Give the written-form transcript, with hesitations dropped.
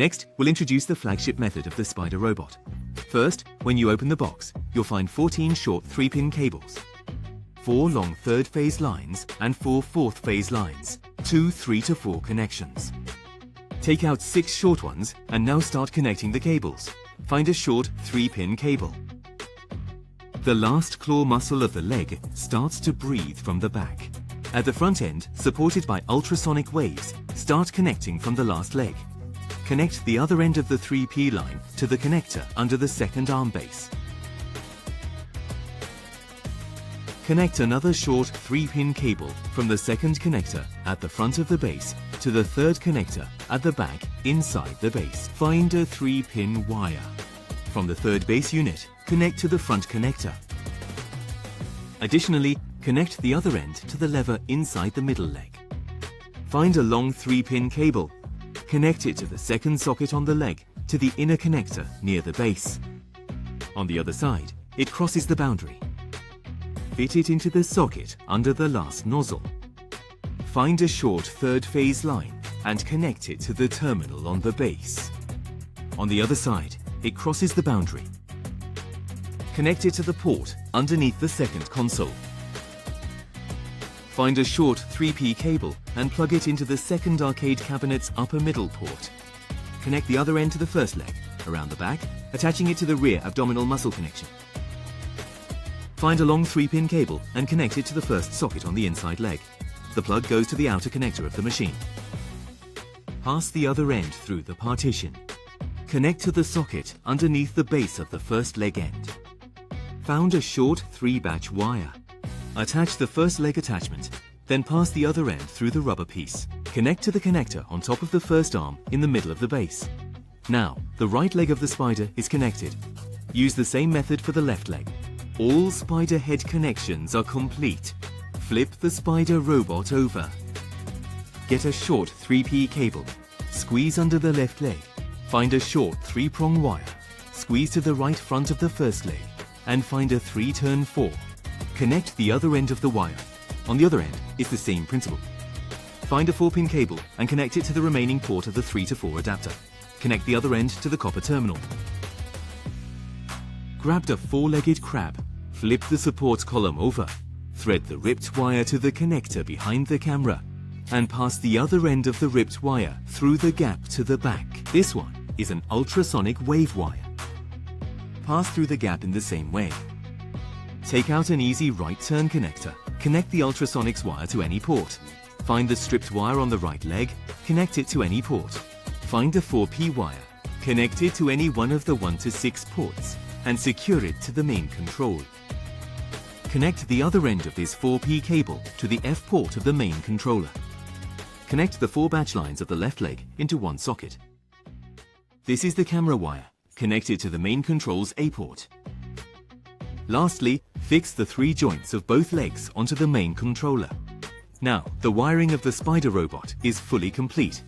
Next, we'll introduce the flagship method of the Spider robot. First, when you open the box, you'll find 14 short 3-pin cables, 4 long 3rd phase lines and 4 4th phase lines, 2 3 to 4 connections. Take out 6 short ones and now start connecting the cables. Find a short 3-pin cable. The last claw muscle of the leg starts to breathe from the back. At the front end, supported by ultrasonic waves, start connecting from the last leg. Connect the other end of the 3P line to the connector under the second arm base. Connect another short 3-pin cable from the second connector at the front of the base to the third connector at the back inside the base. Find a 3-pin wire. From the third base unit, connect to the front connector. Additionally, connect the other end to the lever inside the middle leg. Find a long 3-pin cable. Connect it to the second socket on the leg to the inner connector near the base. On the other side, it crosses the boundary. Fit it into the socket under the last nozzle. Find a short 3rd phase line and connect it to the terminal on the base. On the other side, it crosses the boundary. Connect it to the port underneath the second console. Find a short 3P cable and plug it into the second arcade cabinet's upper middle port. Connect the other end to the first leg, around the back, attaching it to the rear abdominal muscle connection. Find a long 3-pin cable and connect it to the first socket on the inside leg. The plug goes to the outer connector of the machine. Pass the other end through the partition. Connect to the socket underneath the base of the first leg end. Found a short 3-batch wire. Attach the first leg attachment, then pass the other end through the rubber piece. Connect to the connector on top of the first arm in the middle of the base. Now, the right leg of the Spider is connected. Use the same method for the left leg. All Spider head connections are complete. Flip the Spider robot over. Get a short 3P cable. Squeeze under the left leg. Find a short 3-prong wire. Squeeze to the right front of the first leg and find a 3-turn 4. Connect the other end of the wire. On the other end is the same principle. Find a 4-pin cable and connect it to the remaining port of the 3 to 4 adapter. Connect the other end to the copper terminal. Grab the 4-legged crab. Flip the support column over. Thread the ripped wire to the connector behind the camera and pass the other end of the ripped wire through the gap to the back. This one is an ultrasonic wave wire. Pass through the gap in the same way. Take out an easy right turn connector. Connect the ultrasonics wire to any port. Find the stripped wire on the right leg. Connect it to any port. Find the 4P wire. Connect it to any one of the 1 to 6 ports and secure it to the main control. Connect the other end of this 4P cable to the F port of the main controller. Connect the 4 batch lines of the left leg into one socket. This is the camera wire, connected to the main control's A port. Lastly, fix the 3 joints of both legs onto the main controller. Now, the wiring of the Spider robot is fully complete.